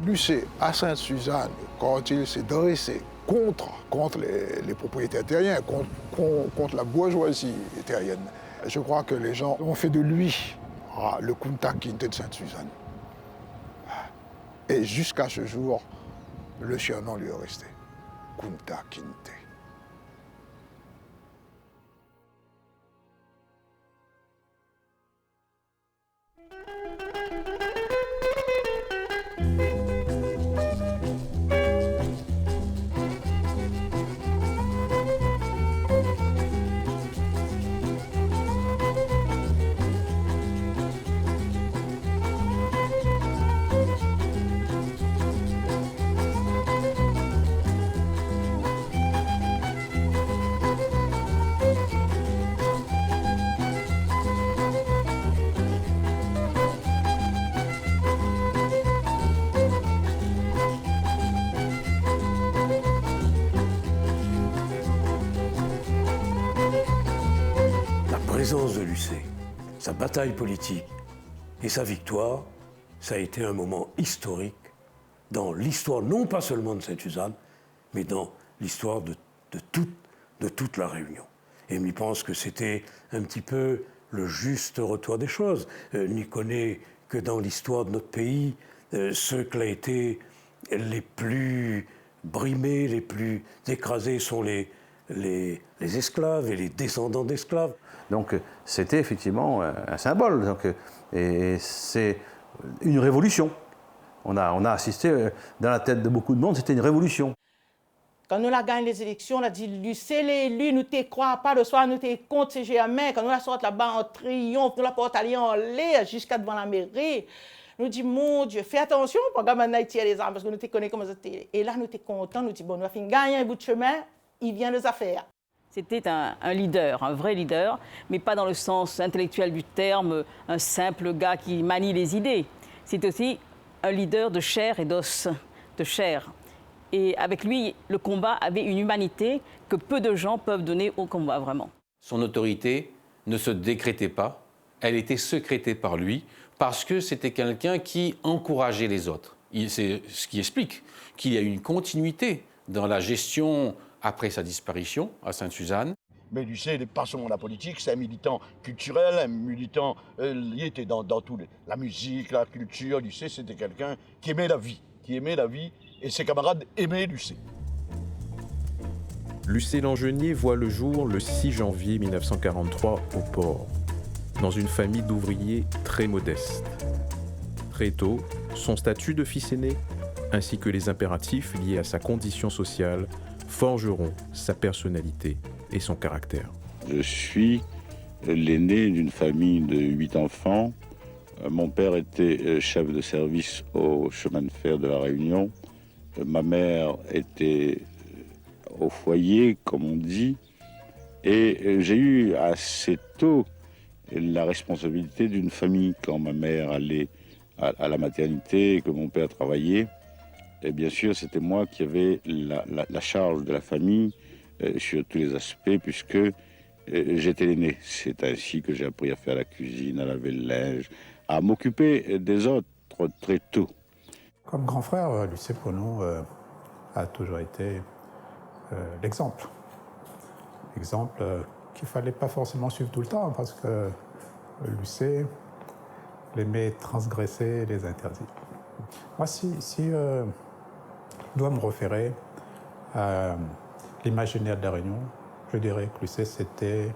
Lucé, à Sainte-Suzanne, quand il s'est dressé contre les propriétaires terriens, contre la bourgeoisie terrienne, je crois que les gens ont fait de lui le Kunta Kinte de Sainte-Suzanne. Et jusqu'à ce jour, le surnom lui est resté, Kunta Kinte. La présence de Lucé, sa bataille politique et sa victoire, ça a été un moment historique dans l'histoire, non pas seulement de Sainte-Suzanne, mais dans l'histoire de toute la Réunion. Et je pense que c'était un petit peu le juste retour des choses. N'y connaît que dans l'histoire de notre pays, ceux qui ont été les plus brimés, les plus écrasés sont les esclaves et les descendants d'esclaves. Donc c'était effectivement un symbole. Donc, et c'est une révolution. On a assisté, dans la tête de beaucoup de monde, c'était une révolution. Quand nous avons gagné les élections, on a dit, Lucé l'élu, nous ne croyons pas, le soir nous ne contre jamais. Quand nous la sorti là-bas en triomphe, nous la porte aller en l'air jusqu'à devant la mairie. Nous dit, mon Dieu, fais attention, pour que nous tirer les armes, parce que nous te connaissons comment c'était. Et là, nous étions contents, nous dit, bon, nous avons gagné un bout de chemin, il vient nos affaires. C'était un leader, un vrai leader, mais pas dans le sens intellectuel du terme, un simple gars qui manie les idées. C'est aussi un leader de chair et d'os, de chair. Et avec lui, le combat avait une humanité que peu de gens peuvent donner au combat, vraiment. Son autorité ne se décrétait pas, elle était sécrétée par lui, parce que c'était quelqu'un qui encourageait les autres. C'est ce qui explique qu'il y a une continuité dans la gestion après sa disparition à Sainte-Suzanne. Mais Lucé, il n'est pas seulement la politique, c'est un militant culturel, un militant... il était dans tout, la musique, la culture. Lucé, c'était quelqu'un qui aimait la vie, et ses camarades aimaient Lucé. Lucé Langenier voit le jour le 6 janvier 1943 au port, dans une famille d'ouvriers très modeste. Très tôt, son statut de fils aîné, ainsi que les impératifs liés à sa condition sociale, forgeront sa personnalité et son caractère. Je suis l'aîné d'une famille de 8 enfants. Mon père était chef de service au chemin de fer de la Réunion. Ma mère était au foyer, comme on dit. Et j'ai eu assez tôt la responsabilité d'une famille. Quand ma mère allait à la maternité et que mon père travaillait, et bien sûr, c'était moi qui avais la charge de la famille sur tous les aspects, puisque j'étais l'aîné. C'est ainsi que j'ai appris à faire la cuisine, à laver le linge, à m'occuper des autres très tôt. Comme grand frère, Lucé, pour nous, a toujours été l'exemple. L'exemple qu'il ne fallait pas forcément suivre tout le temps, parce que Lucé aimait transgresser les interdits. Moi, si je dois me référer à l'imaginaire de la Réunion, je dirais que Lucé, c'était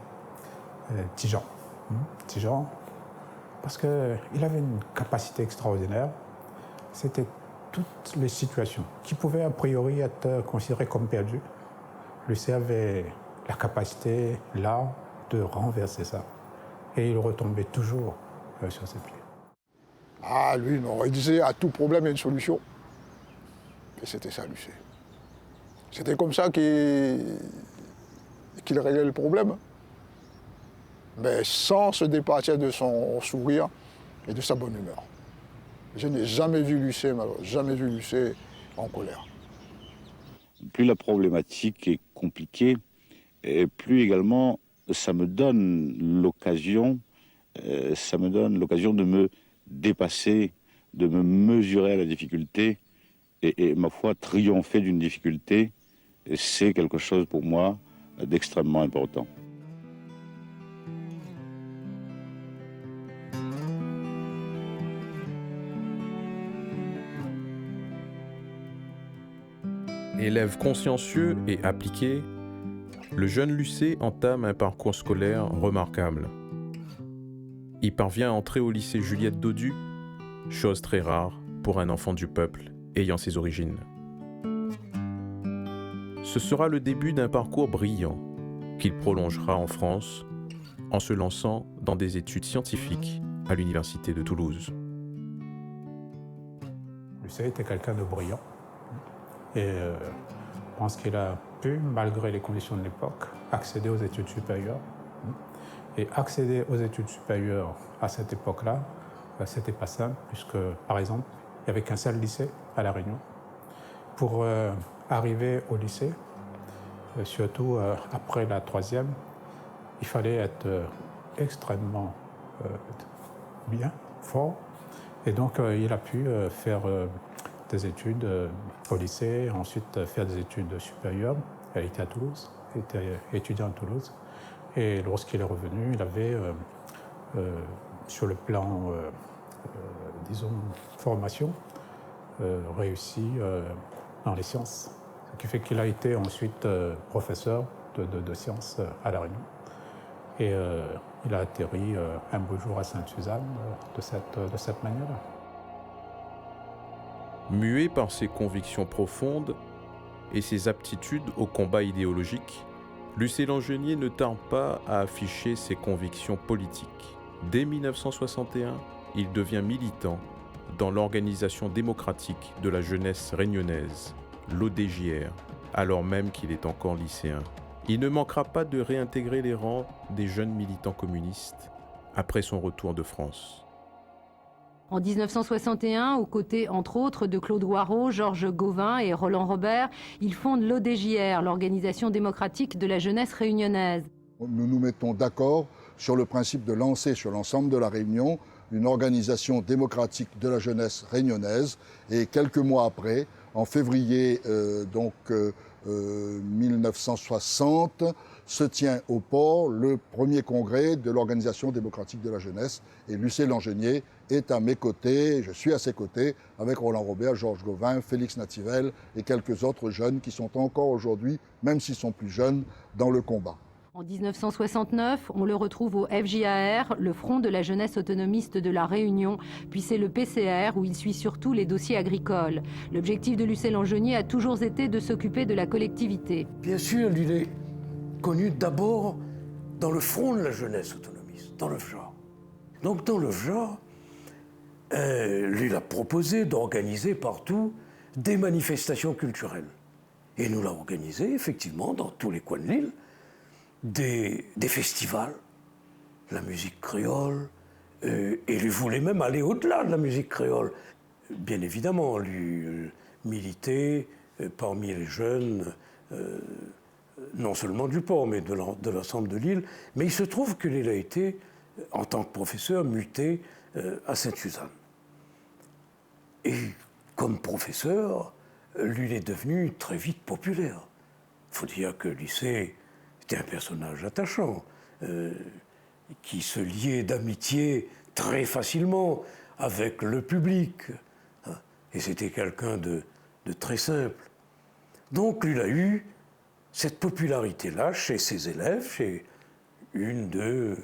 Tijan. Tijan, parce qu'il avait une capacité extraordinaire. C'était toutes les situations qui pouvaient a priori être considérées comme perdues. Lucé avait la capacité, là, de renverser ça. Et il retombait toujours sur ses pieds. Ah, lui, non, il disait à tout problème, il y a une solution. Et c'était ça, Lucé. C'était comme ça qu'il réglait le problème. Mais sans se départir de son sourire et de sa bonne humeur. Je n'ai jamais vu Lucé, jamais vu Lucé en colère. Plus la problématique est compliquée, et plus également ça me donne l'occasion de me dépasser, de me mesurer à la difficulté et ma foi, triompher d'une difficulté, c'est quelque chose pour moi d'extrêmement important. Élève consciencieux et appliqué, le jeune Lucé entame un parcours scolaire remarquable. Il parvient à entrer au lycée Juliette Dodu, chose très rare pour un enfant du peuple ayant ses origines. Ce sera le début d'un parcours brillant qu'il prolongera en France en se lançant dans des études scientifiques à l'Université de Toulouse. Lucé était quelqu'un de brillant et je pense qu'il a pu, malgré les conditions de l'époque, accéder aux études supérieures. Et accéder aux études supérieures à cette époque-là, c'était pas simple, puisque, par exemple, il n'y avait qu'un seul lycée à La Réunion. Pour arriver au lycée, surtout après la troisième, il fallait être extrêmement bien, fort. Et donc, il a pu faire des études au lycée, ensuite faire des études supérieures. Elle était à Toulouse, elle était étudiant à Toulouse. Et lorsqu'il est revenu, il avait, sur le plan, disons, formation, réussi dans les sciences. Ce qui fait qu'il a été ensuite professeur de sciences à La Réunion. Et il a atterri un beau jour à Sainte-Suzanne de cette manière-là. Muet par ses convictions profondes et ses aptitudes au combat idéologique, Lucé Langenier ne tarde pas à afficher ses convictions politiques. Dès 1961, il devient militant dans l'Organisation démocratique de la jeunesse réunionnaise, l'ODJR, alors même qu'il est encore lycéen. Il ne manquera pas de réintégrer les rangs des jeunes militants communistes après son retour de France. En 1961, aux côtés, entre autres, de Claude Warreau, Georges Gauvin et Roland Robert, il fonde l'ODJR, l'Organisation démocratique de la jeunesse réunionnaise. Nous nous mettons d'accord sur le principe de lancer sur l'ensemble de la Réunion une organisation démocratique de la jeunesse réunionnaise. Et quelques mois après, en février 1960, se tient au port le premier congrès de l'Organisation démocratique de la jeunesse. Et Lucé Langenier est à mes côtés, je suis à ses côtés, avec Roland Robert, Georges Gauvin, Félix Nativel et quelques autres jeunes qui sont encore aujourd'hui, même s'ils sont plus jeunes, dans le combat. En 1969, on le retrouve au FJAR, le Front de la jeunesse autonomiste de la Réunion, puis c'est le PCR où il suit surtout les dossiers agricoles. L'objectif de Lucé Langenier a toujours été de s'occuper de la collectivité. Bien sûr, il est connu d'abord dans le Front de la jeunesse autonomiste, dans le FJA. Donc dans le FJA, lui, il a proposé d'organiser partout des manifestations culturelles. Et nous l'avons organisé, effectivement, dans tous les coins de l'île, des festivals, la musique créole, et lui voulait même aller au-delà de la musique créole. Bien évidemment, lui militait parmi les jeunes, non seulement du port, mais de l'ensemble de l'île. Mais il se trouve qu'il a été, en tant que professeur, muté à Sainte-Suzanne. Et comme professeur, lui, il est devenu très vite populaire. Il faut dire que Lucé était un personnage attachant, qui se liait d'amitié très facilement avec le public. Et c'était quelqu'un de très simple. Donc, il a eu cette popularité-là chez ses élèves, chez une, deux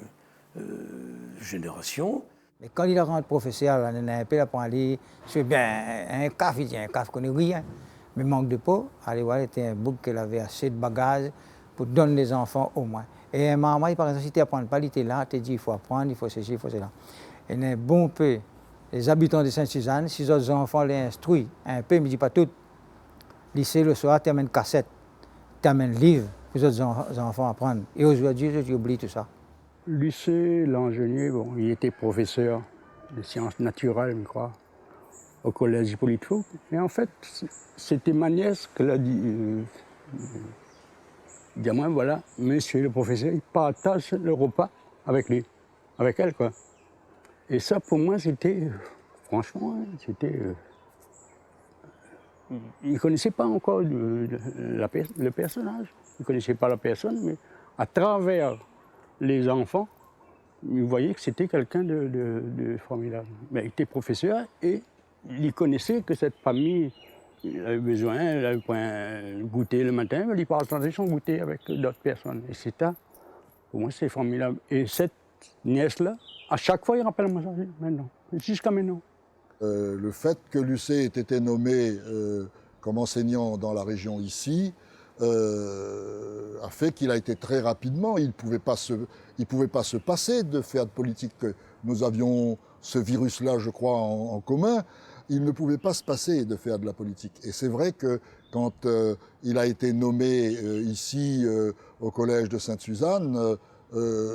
générations. Mais quand il rentre professeur, on a un peu pour aller sur un café, il connaît rien. Mais manque de peau, allez voir, c'était un bouc qu'elle avait assez de bagages pour donner les enfants au moins. Et maman, par exemple, si tu n'apprends pas, il était là, tu dis il faut apprendre, il faut ceci, il faut cela. Et un bon peu, les habitants de Sainte-Suzanne, si les autres enfants les instruisent un peu, mais je ne dis pas tout. Lycée, le soir, tu amènes cassette, tu amènes livre pour les autres enfants apprendre. Et aujourd'hui, tu oublies tout ça. Lucé Langenier, bon, il était professeur de sciences naturelles, je crois, au collège Hippolyte-Fouque. Et en fait, c'était ma nièce qui l'a dit. Gamin, voilà, monsieur le professeur, il partage le repas avec lui, avec elle, quoi. Et ça, pour moi, c'était, franchement, c'était il ne connaissait pas encore le personnage. Il ne connaissait pas la personne, mais à travers les enfants, il voyait que c'était quelqu'un de formidable. Mais il était professeur et il connaissait que cette famille avait besoin, elle avait point goûter le matin, mais il partageait son goûter avec d'autres personnes. Et c'est ça, pour moi, c'est formidable. Et cette nièce-là, à chaque fois, il rappelle moi ça maintenant, jusqu'à maintenant. Le fait que Lucé ait été nommé comme enseignant dans la région ici a fait qu'il a été très rapidement, il ne pouvait pas se passer de faire de politique. Nous avions ce virus-là, je crois, en commun. Il ne pouvait pas se passer de faire de la politique. Et c'est vrai que quand il a été nommé ici au collège de Sainte-Suzanne,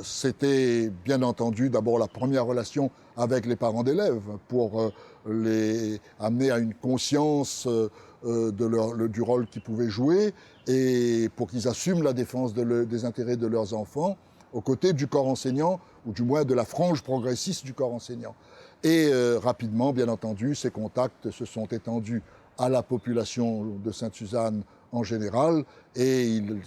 c'était bien entendu d'abord la première relation avec les parents d'élèves pour les amener à une conscience du rôle qu'ils pouvaient jouer et pour qu'ils assument la défense des intérêts de leurs enfants aux côtés du corps enseignant ou du moins de la frange progressiste du corps enseignant. Et rapidement, bien entendu, ces contacts se sont étendus à la population de Sainte-Suzanne en général et il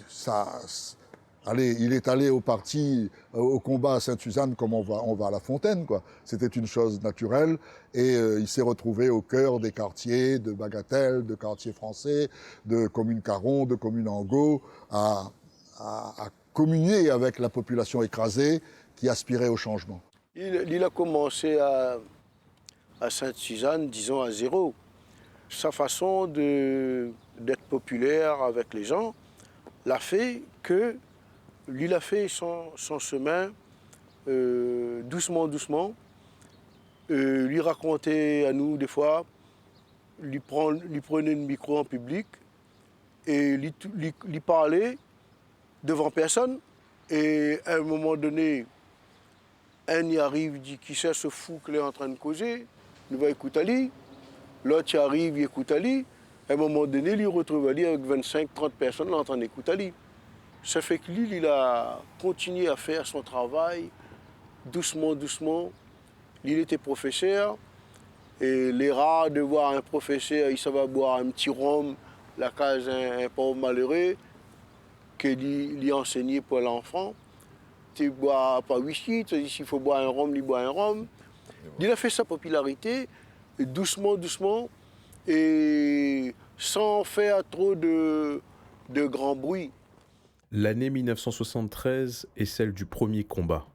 est allé au combat à Sainte-Suzanne comme on va à la fontaine, quoi. C'était une chose naturelle et il s'est retrouvé au cœur des quartiers de Bagatelle, de quartiers français, de communes Caron, de communes Angot, à communier avec la population écrasée qui aspirait au changement. Il a commencé à Sainte-Suzanne, disons, à zéro. Sa façon d'être populaire avec les gens l'a fait que lui, il a fait son chemin doucement, doucement. Lui racontait à nous des fois, lui prenait le micro en public et lui parlait devant personne. Et à un moment donné, un y arrive, il dit qui c'est ce fou qu'il est en train de causer, il va écouter à lui. L'autre y arrive, il écoute à lui. À un moment donné, il retrouve à lui avec 25-30 personnes là, en train d'écouter à lui. Ça fait que lui, il a continué à faire son travail doucement, doucement. Lui, il était professeur. Et les rares de voir un professeur, il savait boire un petit rhum, la case un pauvre malheureux, qu'il lui enseignait pour l'enfant. Tu ne bois pas whisky, tu dis s'il faut boire un rhum, il boit un rhum. Il a fait sa popularité, et doucement, doucement, et sans faire trop de grand bruit. L'année 1973 est celle du premier combat.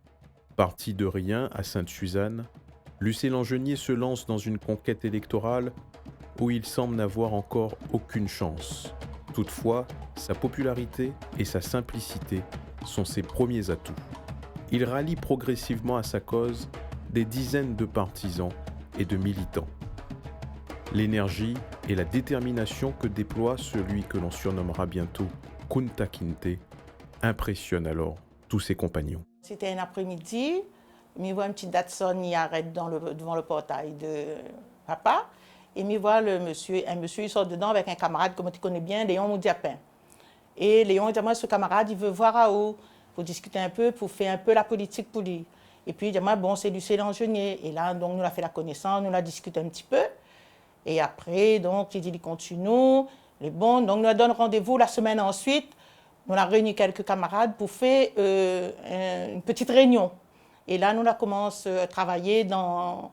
Parti de rien à Sainte-Suzanne, Lucé Langenier se lance dans une conquête électorale où il semble n'avoir encore aucune chance. Toutefois, sa popularité et sa simplicité sont ses premiers atouts. Il rallie progressivement à sa cause des dizaines de partisans et de militants. L'énergie et la détermination que déploie celui que l'on surnommera bientôt Kunta Kinte impressionnent alors tous ses compagnons. C'était un après-midi, il voit un petit Datsun, il arrête devant le portail de papa, et il voit un monsieur, il sort dedans avec un camarade, comme tu connais bien, Léon Moudiapin. Et Léon dit, moi, ce camarade, il veut voir Raoult, pour discuter un peu, pour faire un peu la politique pour lui. Et puis, il dit, moi, bon, c'est Lucé Langenier. Et là, donc, nous avons fait la connaissance, nous l'avons discuté un petit peu. Et après, donc, il dit, il continue. Et bon, donc, nous donne rendez-vous la semaine ensuite. Nous avons réuni quelques camarades pour faire une petite réunion. Et là, nous avons commencé à travailler dans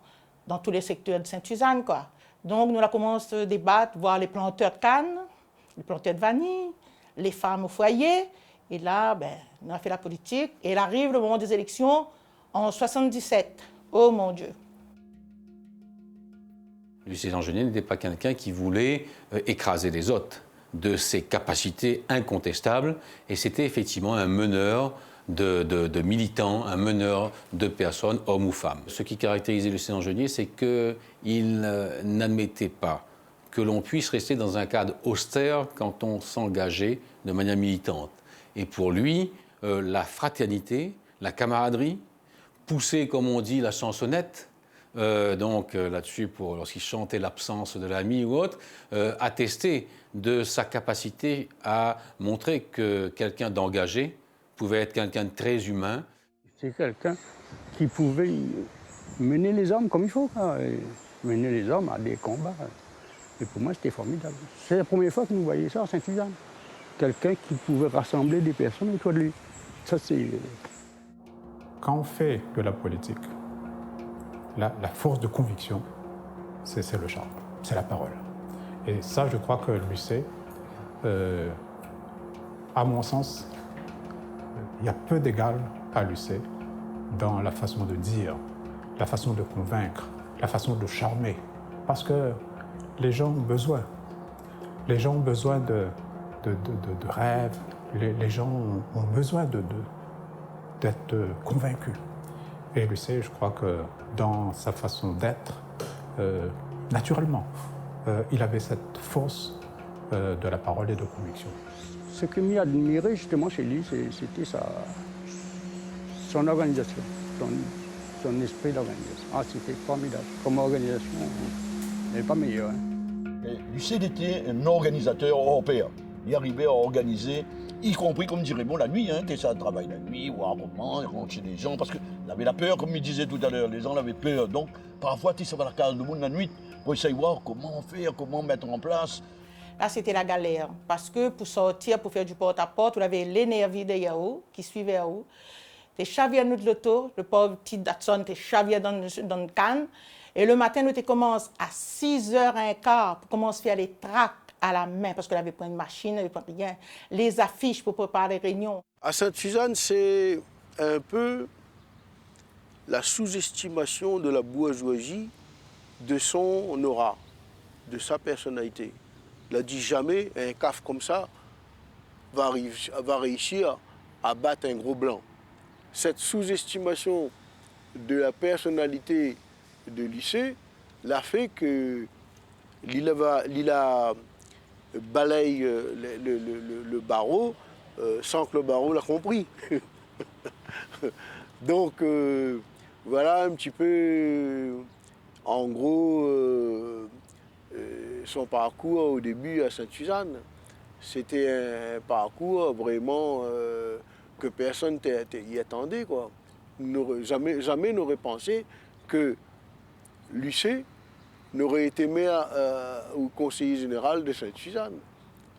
tous les secteurs de Sainte-Suzanne, quoi. Donc, nous avons commencé à débattre, voir les planteurs de canne, les planteurs de vanille, les femmes au foyer. Et là, ben, on a fait la politique. Et il arrive le moment des élections en 1977. Oh mon Dieu! Lucé Langenier n'était pas quelqu'un qui voulait écraser les autres de ses capacités incontestables. Et c'était effectivement un meneur de militants, un meneur de personnes, hommes ou femmes. Ce qui caractérisait Lucé Langenier, c'est qu'il n'admettait pas que l'on puisse rester dans un cadre austère quand on s'engageait de manière militante. Et pour lui, la fraternité, la camaraderie, pousser, comme on dit, la chansonnette, là-dessus, lorsqu'il chantait l'absence de l'ami ou autre, attestait de sa capacité à montrer que quelqu'un d'engagé pouvait être quelqu'un de très humain. C'est quelqu'un qui pouvait mener les hommes comme il faut, quoi, mener les hommes à des combats. Et pour moi, c'était formidable. C'est la première fois que nous voyons ça à Sainte-Suzanne. Quelqu'un qui pouvait rassembler des personnes autour de lui. Ça, c'est... Quand on fait de la politique, la force de conviction, c'est le charme, c'est la parole. Et ça, je crois que Lucé, à mon sens, il y a peu d'égal à Lucé dans la façon de dire, la façon de convaincre, la façon de charmer. Parce que les gens ont besoin. Les gens ont besoin de rêves. Les gens ont besoin d'être convaincus. Et Lucé, je crois que dans sa façon d'être, naturellement, il avait cette force de la parole et de conviction. Ce que m'y admirait justement chez lui, c'était son organisation, son esprit d'organisation. Ah, c'était formidable. Comme organisation, il n'est pas meilleur. Hein. Lucé était un organisateur européen. Il arrivait à organiser, y compris, comme dirait bon, la nuit, hein, que ça travaille la nuit, ou à un moment, il rentre chez les gens, parce qu'il avait la peur, comme il disait tout à l'heure, les gens avaient peur. Donc, parfois, tu sais, va à la case du monde la nuit, pour essayer de voir comment faire, comment mettre en place. Là, c'était la galère, parce que pour sortir, pour faire du porte-à-porte, on avait l'énergie de Yahoo, qui suivait Yahoo. Tu chaviais nous de l'auto, le pauvre petit Datsun, tu chaviais dans le canne. Et le matin, nous commençons à 6h15 pour commencer à faire les tracts à la main, parce qu'on avait pris une machine, on avait pris rien, les affiches pour préparer les réunions. À Sainte-Suzanne, c'est un peu la sous-estimation de la bourgeoisie de son aura, de sa personnalité. Il a dit jamais un CAF comme ça va réussir à battre un gros blanc. Cette sous-estimation de la personnalité de Lucé l'a fait que Lila balaye le barreau sans que le barreau l'a compris. Donc voilà un petit peu en gros son parcours au début à Sainte-Suzanne. C'était un parcours vraiment que personne n'y attendait, quoi. Jamais n'aurait pensé que Lucé n'aurait été maire ou conseiller général de Sainte-Suzanne.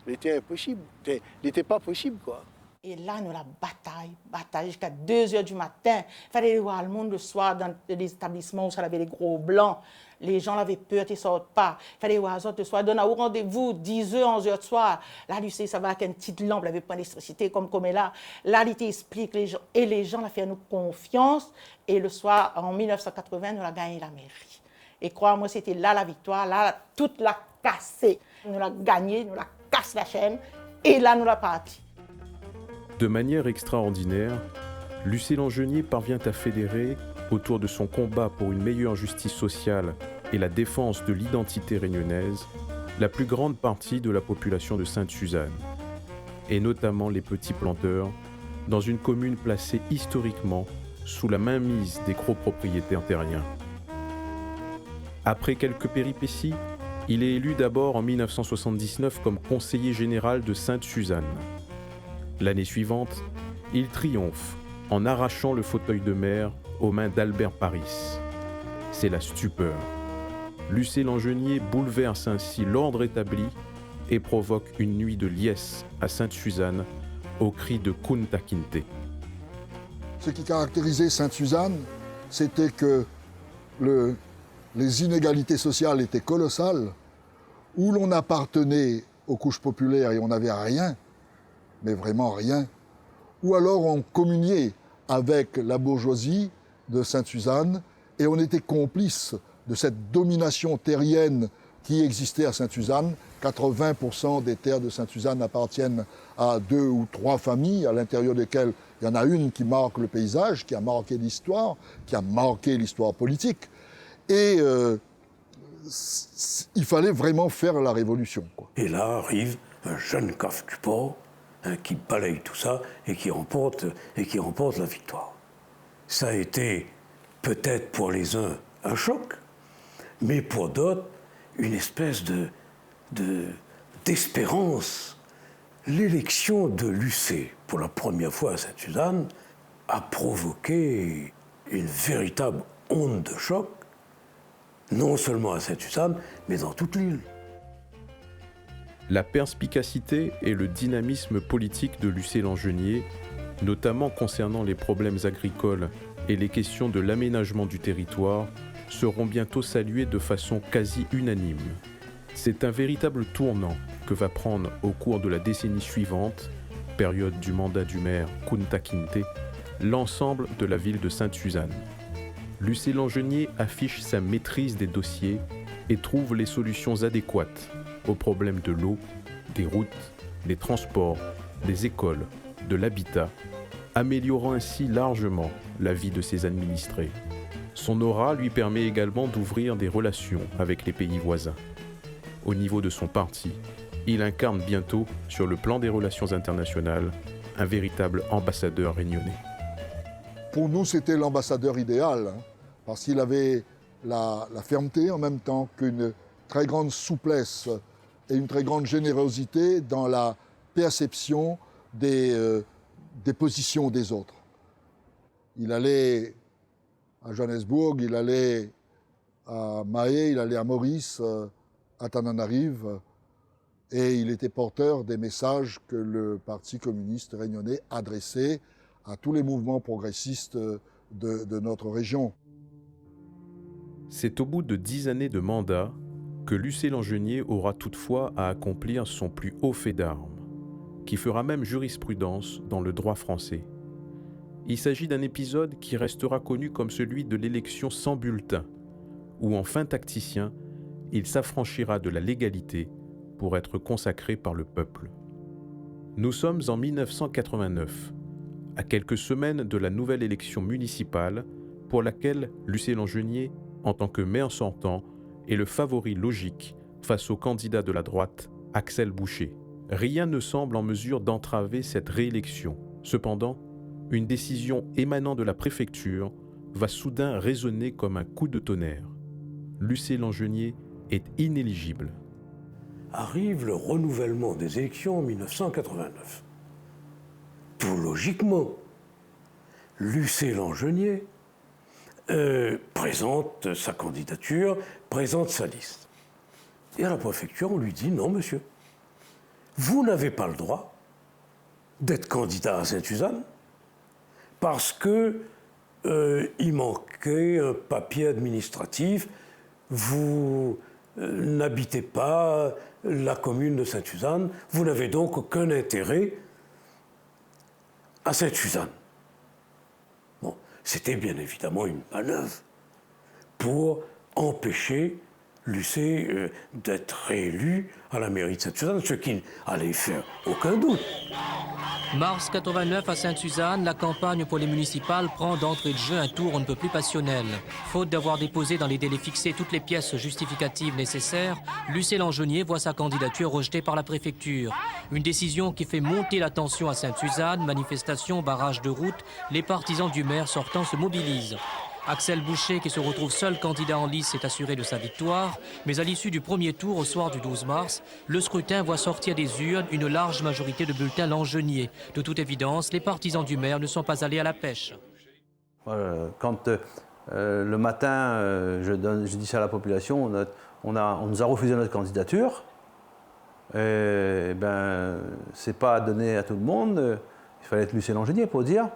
C'était impossible. Il n'était pas possible, quoi. Et là, nous la bataille jusqu'à 2h du matin. Il fallait aller voir le monde le soir dans les établissements où ça avait les gros blancs. Les gens avaient peur, ils ne sortent pas. Il fallait voir les autres le soir. Donne au rendez-vous, 10h, 11h de soir. Là, Lucé, ça va avec une petite lampe, il avait pas d'électricité comme là. Là, il t'explique les gens. Et les gens, la fait nous confiance. Et le soir, en 1980, nous la gagné la mairie. Et crois-moi, c'était là la victoire. Là, toute la cassée. Nous la gagné, nous la casse la chaîne. Et là, nous la parti. De manière extraordinaire, Lucé Langenier parvient à fédérer, autour de son combat pour une meilleure justice sociale et la défense de l'identité réunionnaise, la plus grande partie de la population de Sainte-Suzanne, et notamment les petits planteurs, dans une commune placée historiquement sous la mainmise des gros propriétaires terriens. Après quelques péripéties, il est élu d'abord en 1979 comme conseiller général de Sainte-Suzanne. L'année suivante, il triomphe en arrachant le fauteuil de maire aux mains d'Albert Paris. C'est la stupeur. Lucé Langenier bouleverse ainsi l'ordre établi et provoque une nuit de liesse à Sainte-Suzanne au cri de Kunta Kinte. Ce qui caractérisait Sainte-Suzanne, c'était que les inégalités sociales étaient colossales, où l'on appartenait aux couches populaires et on n'avait rien, mais vraiment rien, ou alors on communiait avec la bourgeoisie de Sainte-Suzanne et on était complice de cette domination terrienne qui existait à Sainte-Suzanne. 80% des terres de Sainte-Suzanne appartiennent à 2 ou 3 familles, à l'intérieur desquelles il y en a une qui marque le paysage, qui a marqué l'histoire, qui a marqué l'histoire politique. Et il fallait vraiment faire la révolution, quoi. Et là arrive un jeune CAF du port qui balaye tout ça et qui remporte la victoire. Ça a été peut-être pour les uns un choc, mais pour d'autres une espèce d'espérance. L'élection de Lucé, pour la première fois à Sainte-Suzanne, a provoqué une véritable onde de choc, non seulement à Sainte-Suzanne, mais dans toute l'île. La perspicacité et le dynamisme politique de Lucé Langenier, notamment concernant les problèmes agricoles et les questions de l'aménagement du territoire, seront bientôt salués de façon quasi unanime. C'est un véritable tournant que va prendre au cours de la décennie suivante, période du mandat du maire Kunta Kinte, l'ensemble de la ville de Sainte-Suzanne. Lucé Langenier affiche sa maîtrise des dossiers et trouve les solutions adéquates aux problèmes de l'eau, des routes, des transports, des écoles, de l'habitat, améliorant ainsi largement la vie de ses administrés. Son aura lui permet également d'ouvrir des relations avec les pays voisins. Au niveau de son parti, il incarne bientôt, sur le plan des relations internationales, un véritable ambassadeur réunionnais. Pour nous, c'était l'ambassadeur idéal, hein, parce qu'il avait la fermeté en même temps qu'une très grande souplesse et une très grande générosité dans la perception des positions des autres. Il allait à Johannesburg, il allait à Mahé, il allait à Maurice, à Tananarive, et il était porteur des messages que le Parti communiste réunionnais adressait à tous les mouvements progressistes de notre région. C'est au bout de 10 années de mandat que Lucé Langenier aura toutefois à accomplir son plus haut fait d'armes, qui fera même jurisprudence dans le droit français. Il s'agit d'un épisode qui restera connu comme celui de l'élection sans bulletin, où en fin tacticien, il s'affranchira de la légalité pour être consacré par le peuple. Nous sommes en 1989, à quelques semaines de la nouvelle élection municipale pour laquelle Lucé Langenier, en tant que maire sortant, est le favori logique face au candidat de la droite, Axel Boucher. Rien ne semble en mesure d'entraver cette réélection. Cependant, une décision émanant de la préfecture va soudain résonner comme un coup de tonnerre. Lucé Langenier est inéligible. Arrive le renouvellement des élections en 1989. Tout logiquement, Lucé Langenier présente sa candidature, présente sa liste. Et à la préfecture, on lui dit « Non, monsieur, vous n'avez pas le droit d'être candidat à Sainte-Suzanne parce que il manquait un papier administratif, vous n'habitez pas la commune de Sainte-Suzanne, vous n'avez donc aucun intérêt à Sainte-Suzanne. » Bon, c'était bien évidemment une manœuvre pour empêcher Lucé d'être réélu à la mairie de Sainte-Suzanne, ce qui n'allait faire aucun doute. Mars 89 à Sainte-Suzanne, la campagne pour les municipales prend d'entrée de jeu un tour on ne peut plus passionnel. Faute d'avoir déposé dans les délais fixés toutes les pièces justificatives nécessaires, Lucé Langenier voit sa candidature rejetée par la préfecture. Une décision qui fait monter la tension à Sainte-Suzanne, manifestations, barrages de route, les partisans du maire sortant se mobilisent. Axel Boucher, qui se retrouve seul candidat en lice, s'est assuré de sa victoire, mais à l'issue du premier tour, au soir du 12 mars, le scrutin voit sortir des urnes une large majorité de bulletins Langenier. De toute évidence, les partisans du maire ne sont pas allés à la pêche. Quand le matin, je dis ça à la population, on nous a refusé notre candidature, c'est pas donné à tout le monde, il fallait être Lucé Langenier pour dire,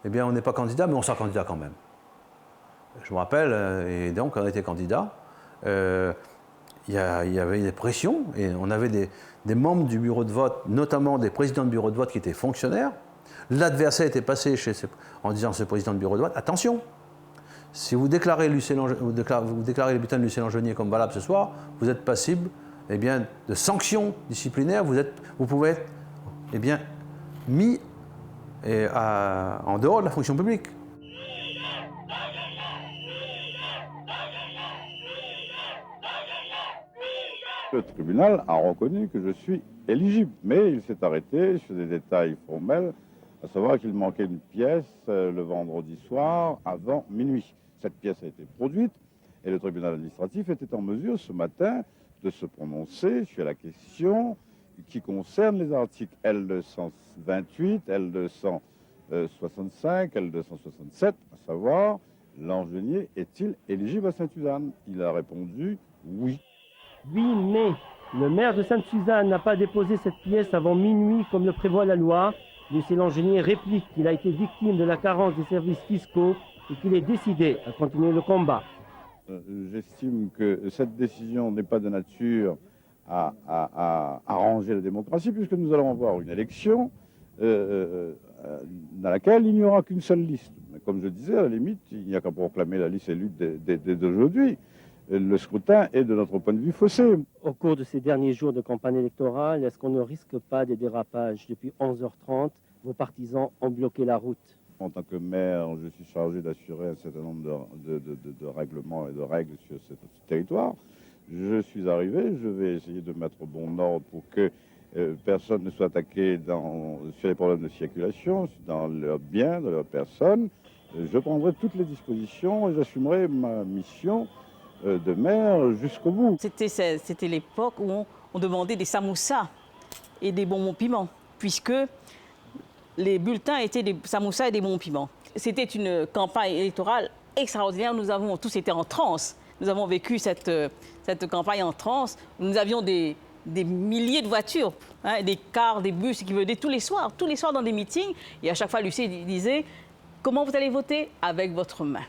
eh bien on n'est pas candidat, mais on sera candidat quand même. Je me rappelle, et donc quand on était candidat, il y avait des pressions, et on avait des membres du bureau de vote, notamment des présidents de bureau de vote qui étaient fonctionnaires. L'adversaire était passé en disant à ce président de bureau de vote, attention, si vous déclarez, le bulletin de Lucé Langenier comme valable ce soir, vous êtes passible de sanctions disciplinaires, vous pouvez être mis en dehors de la fonction publique. Le tribunal a reconnu que je suis éligible, mais il s'est arrêté sur des détails formels, à savoir qu'il manquait une pièce le vendredi soir avant minuit. Cette pièce a été produite et le tribunal administratif était en mesure ce matin de se prononcer sur la question qui concerne les articles L228, L265, L267, à savoir Langenier est-il éligible à Sainte-Suzanne? Il a répondu oui. 8 mai Le maire de Sainte-Suzanne n'a pas déposé cette pièce avant minuit comme le prévoit la loi. Lucien Langenier réplique qu'il a été victime de la carence des services fiscaux et qu'il est décidé à continuer le combat. J'estime que cette décision n'est pas de nature à arranger la démocratie, puisque nous allons avoir une élection dans laquelle il n'y aura qu'une seule liste. Mais comme je disais, à la limite, il n'y a qu'à proclamer la liste élue dès aujourd'hui. Le scrutin est, de notre point de vue, faussé. Au cours de ces derniers jours de campagne électorale, est-ce qu'on ne risque pas des dérapages? Depuis 11h30, vos partisans ont bloqué la route. En tant que maire, je suis chargé d'assurer un certain nombre de règlements et de règles sur ce territoire. Je suis arrivé, je vais essayer de mettre au bon ordre pour que personne ne soit attaqué sur les problèmes de circulation, dans leurs biens, dans leurs personnes. Je prendrai toutes les dispositions et j'assumerai ma mission de maire jusqu'au bout. C'était l'époque où on demandait des samoussas et des bonbons piments, puisque les bulletins étaient des samoussas et des bonbons piments. C'était une campagne électorale extraordinaire. Nous avons tous été en transe. Nous avons vécu cette campagne en transe. Nous avions des milliers de voitures, hein, des cars, des bus qui venaient tous les soirs dans des meetings. Et à chaque fois, Lucien disait « Comment vous allez voter ?» Avec votre main.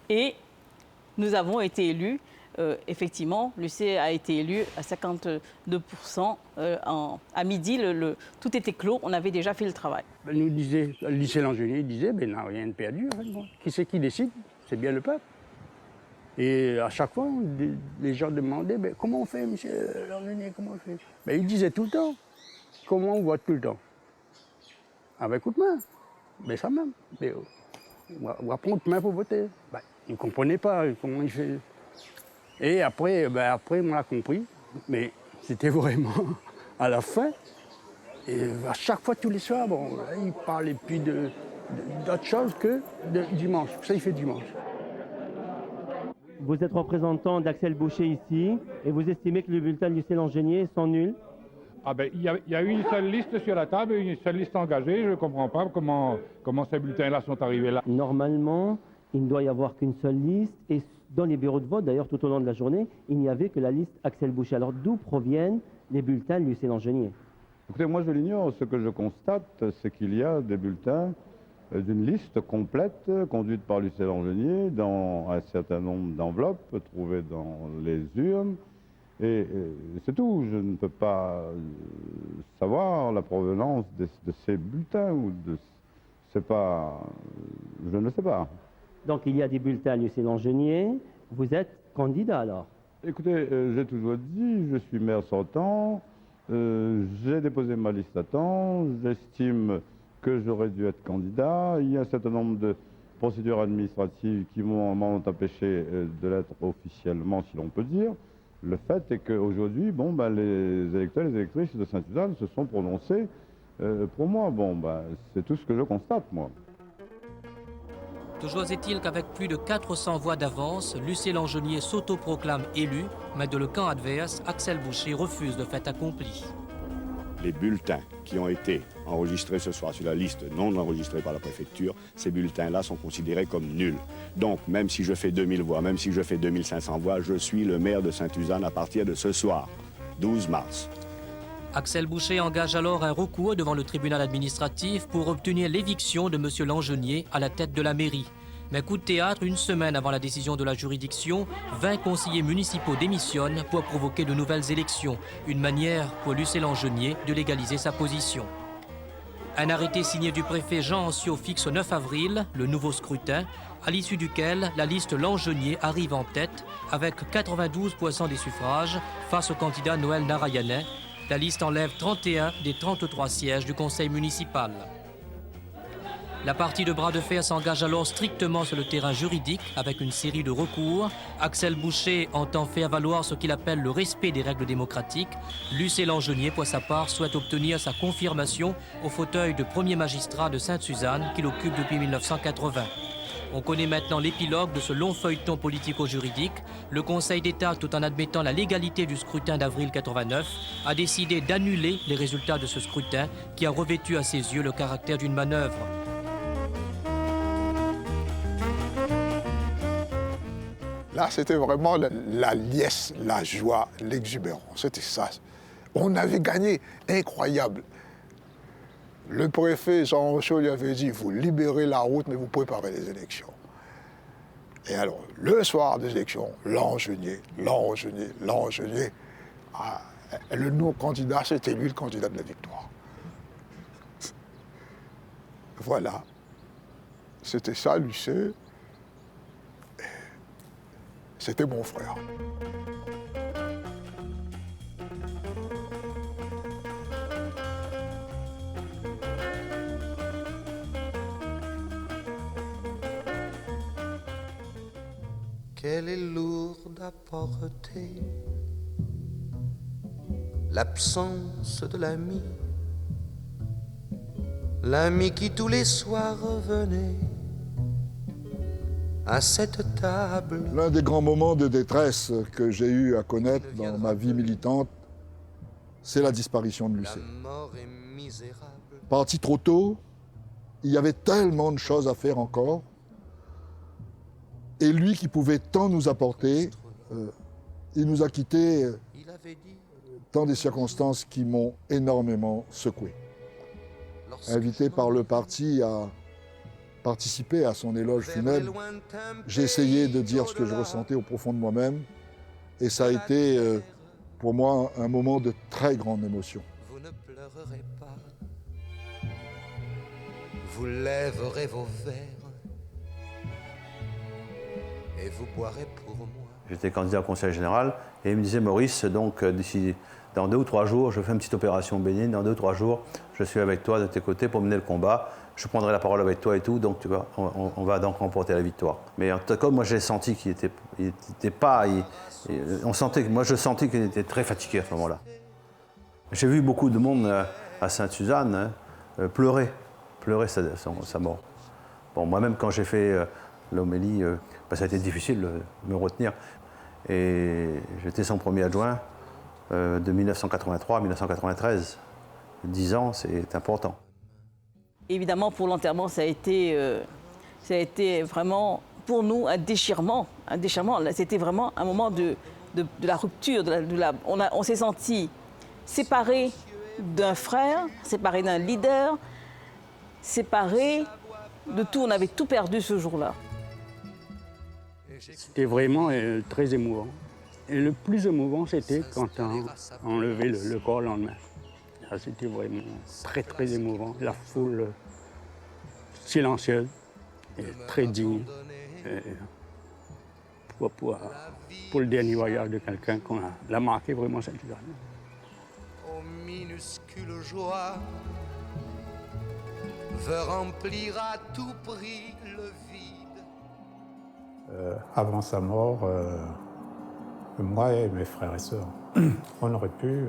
Et nous avons été élus. Effectivement, Lucien a été élu à 52%. À midi, tout était clos. On avait déjà fait le travail. Nous disait, Lucien Langenier disait, ben non, rien de perdu. En fait, bon. Qui c'est qui décide? C'est bien le peuple. Et à chaque fois, les gens demandaient, ben, comment on fait, monsieur Langenier, comment on fait? Ben, il disait tout le temps, comment on vote tout le temps? Avec coup de main. Ben ça même. Ben, on va prendre main pour voter. Ben, il ne comprenait pas comment il fait. Et après, on l'a compris, mais c'était vraiment à la fin. Et à chaque fois, tous les soirs, bon, il parlait plus d'autre chose que de dimanche. Ça, il fait dimanche. Vous êtes représentant d'Axel Boucher ici, et vous estimez que le bulletin de Lucien Langenier sont nuls? Ah ben, il y a une seule liste sur la table, une seule liste engagée. Je ne comprends pas comment ces bulletins-là sont arrivés là. Normalement, il ne doit y avoir qu'une seule liste, et dans les bureaux de vote, d'ailleurs, tout au long de la journée, il n'y avait que la liste Axel Boucher. Alors, d'où proviennent les bulletins de Lucien Langenier? Écoutez, moi je l'ignore. Ce que je constate, c'est qu'il y a des bulletins d'une liste complète conduite par Lucien Langenier dans un certain nombre d'enveloppes trouvées dans les urnes. Et c'est tout. Je ne peux pas savoir la provenance de ces bulletins ou de... C'est pas... Je ne sais pas. Donc il y a des bulletins à Lucien Langenier. Vous êtes candidat alors? Écoutez, j'ai toujours dit, je suis maire sortant, j'ai déposé ma liste à temps, j'estime que j'aurais dû être candidat. Il y a un certain nombre de procédures administratives qui m'ont empêché de l'être officiellement, si l'on peut dire. Le fait est qu'aujourd'hui, bon, ben, les électeurs et les électrices de Sainte-Suzanne se sont prononcés pour moi. Bon, ben, c'est tout ce que je constate, moi. Toujours est-il qu'avec plus de 400 voix d'avance, Lucien Langenier s'autoproclame élu, mais de le camp adverse, Axel Boucher refuse le fait accompli. Les bulletins qui ont été enregistrés ce soir sur la liste non enregistrée par la préfecture, ces bulletins-là sont considérés comme nuls. Donc, même si je fais 2000 voix, même si je fais 2500 voix, je suis le maire de Sainte-Suzanne à partir de ce soir, 12 mars. Axel Boucher engage alors un recours devant le tribunal administratif pour obtenir l'éviction de M. Langenier à la tête de la mairie. Mais coup de théâtre, une semaine avant la décision de la juridiction, 20 conseillers municipaux démissionnent pour provoquer de nouvelles élections, une manière pour Lucien Langenier de légaliser sa position. Un arrêté signé du préfet Jean Ancio fixe au 9 avril le nouveau scrutin, à l'issue duquel la liste Langenier arrive en tête avec 92% des suffrages face au candidat Noël Narayanet. La liste enlève 31 des 33 sièges du conseil municipal. La partie de bras de fer s'engage alors strictement sur le terrain juridique avec une série de recours. Axel Boucher entend faire valoir ce qu'il appelle le respect des règles démocratiques. Lucien Langenier, pour sa part, souhaite obtenir sa confirmation au fauteuil de premier magistrat de Sainte-Suzanne qu'il occupe depuis 1980. On connaît maintenant l'épilogue de ce long feuilleton politico-juridique. Le Conseil d'État, tout en admettant la légalité du scrutin d'avril 89, a décidé d'annuler les résultats de ce scrutin qui a revêtu à ses yeux le caractère d'une manœuvre. Là, c'était vraiment la liesse, la joie, l'exubérance. C'était ça. On avait gagné, incroyable. Le préfet Jean Rochaud lui avait dit, vous libérez la route, mais vous préparez les élections. Et alors, le soir des élections, l'enjeuné. Le non-candidat, c'était lui le candidat de la victoire. Voilà. C'était ça, Lucé. C'était mon frère. Qu'elle est lourde à porter, l'absence de l'ami, l'ami qui tous les soirs venait à cette table. L'un des grands moments de détresse que j'ai eu à connaître dans ma vie militante, c'est la disparition de Lucé. Parti trop tôt, il y avait tellement de choses à faire encore. Et lui qui pouvait tant nous apporter, il nous a quittés dans des circonstances qui m'ont énormément secoué. Invité par le parti à participer à son éloge funèbre, j'ai essayé de dire ce que je ressentais au profond de moi-même, et ça a été pour moi un moment de très grande émotion. Vous ne pleurerez pas, vous lèverez vos verres et vous boirez pour moi. J'étais candidat au conseil général et il me disait, Maurice, donc d'ici dans 2 ou 3 jours, je fais une petite opération bénigne, dans 2 ou 3 jours, je suis avec toi de tes côtés pour mener le combat, je prendrai la parole avec toi et tout, donc tu vois, on va donc remporter la victoire. Mais en tout cas, moi j'ai senti qu'il était pas... moi je sentais qu'il était très fatigué à ce moment-là. J'ai vu beaucoup de monde à Sainte-Suzanne pleurer sa mort. Bon, moi-même quand j'ai fait l'homélie, ça a été difficile de me retenir. Et j'étais son premier adjoint de 1983 à 1993. 10 ans, c'est important. Évidemment, pour l'enterrement, ça a été vraiment, pour nous, un déchirement. C'était vraiment un moment de la rupture. On s'est sentis séparés d'un frère, séparés d'un leader, séparés de tout. On avait tout perdu ce jour-là. C'était vraiment très émouvant. Et le plus émouvant, c'était quand on levait le corps le lendemain. C'était vraiment très, très émouvant. La foule silencieuse et très digne pour le dernier voyage de quelqu'un qu'on a marqué vraiment cette journée. Aux minuscules joies veut remplir à tout prix le vide. Avant sa mort, moi et mes frères et sœurs, on aurait pu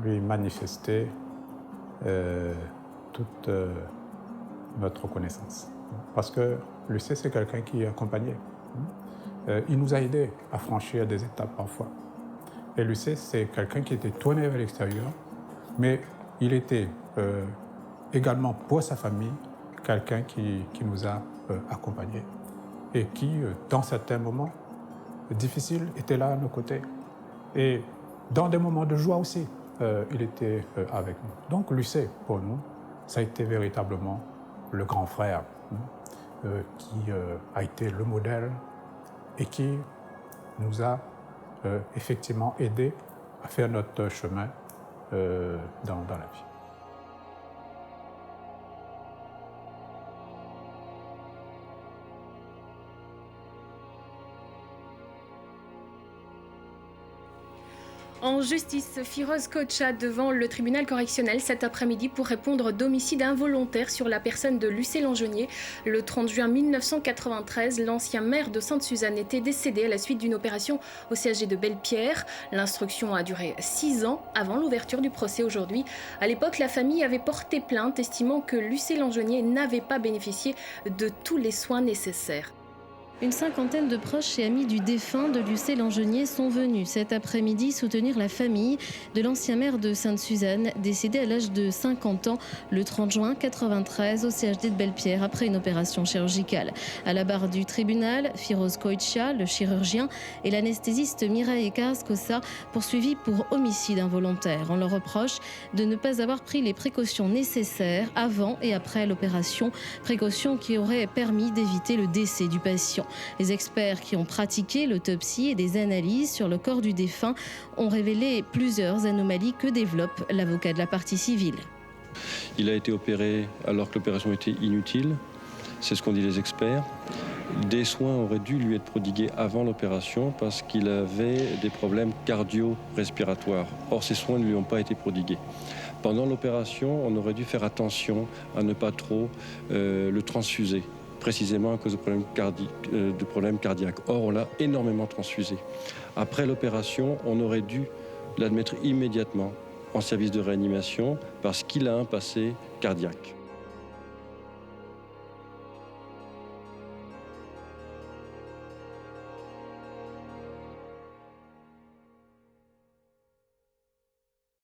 lui manifester toute notre reconnaissance. Parce que Lucé, c'est quelqu'un qui accompagnait. Il nous a aidés à franchir des étapes parfois. Et Lucé, c'est quelqu'un qui était tourné vers l'extérieur, mais il était également pour sa famille quelqu'un qui nous a accompagnés et qui, dans certains moments difficiles, était là à nos côtés. Et dans des moments de joie aussi, il était avec nous. Donc Lucé, pour nous, ça a été véritablement le grand frère qui a été le modèle et qui nous a effectivement aidés à faire notre chemin dans la vie. En justice, Firoz Kocha devant le tribunal correctionnel cet après-midi pour répondre d'homicide involontaire sur la personne de Lucé Langenier. Le 30 juin 1993, l'ancien maire de Sainte-Suzanne était décédé à la suite d'une opération au CHG de Belle-Pierre. L'instruction a duré 6 ans avant l'ouverture du procès aujourd'hui. À l'époque, la famille avait porté plainte estimant que Lucé Langenier n'avait pas bénéficié de tous les soins nécessaires. Une cinquantaine de proches et amis du défunt de Lucé Langenier sont venus cet après-midi soutenir la famille de l'ancien maire de Sainte-Suzanne, décédé à l'âge de 50 ans le 30 juin 1993 au CHD de Belle-Pierre après une opération chirurgicale. À la barre du tribunal, Firoz Koitcha, le chirurgien, et l'anesthésiste Mireille Carrascosa, poursuivis pour homicide involontaire. On leur reproche de ne pas avoir pris les précautions nécessaires avant et après l'opération, précautions qui auraient permis d'éviter le décès du patient. Les experts qui ont pratiqué l'autopsie et des analyses sur le corps du défunt ont révélé plusieurs anomalies que développe l'avocat de la partie civile. Il a été opéré alors que l'opération était inutile, c'est ce qu'ont dit les experts. Des soins auraient dû lui être prodigués avant l'opération parce qu'il avait des problèmes cardio-respiratoires. Or, ces soins ne lui ont pas été prodigués. Pendant l'opération, on aurait dû faire attention à ne pas trop le transfuser, précisément à cause de problèmes cardiaques. Or, on l'a énormément transfusé. Après l'opération, on aurait dû l'admettre immédiatement en service de réanimation parce qu'il a un passé cardiaque.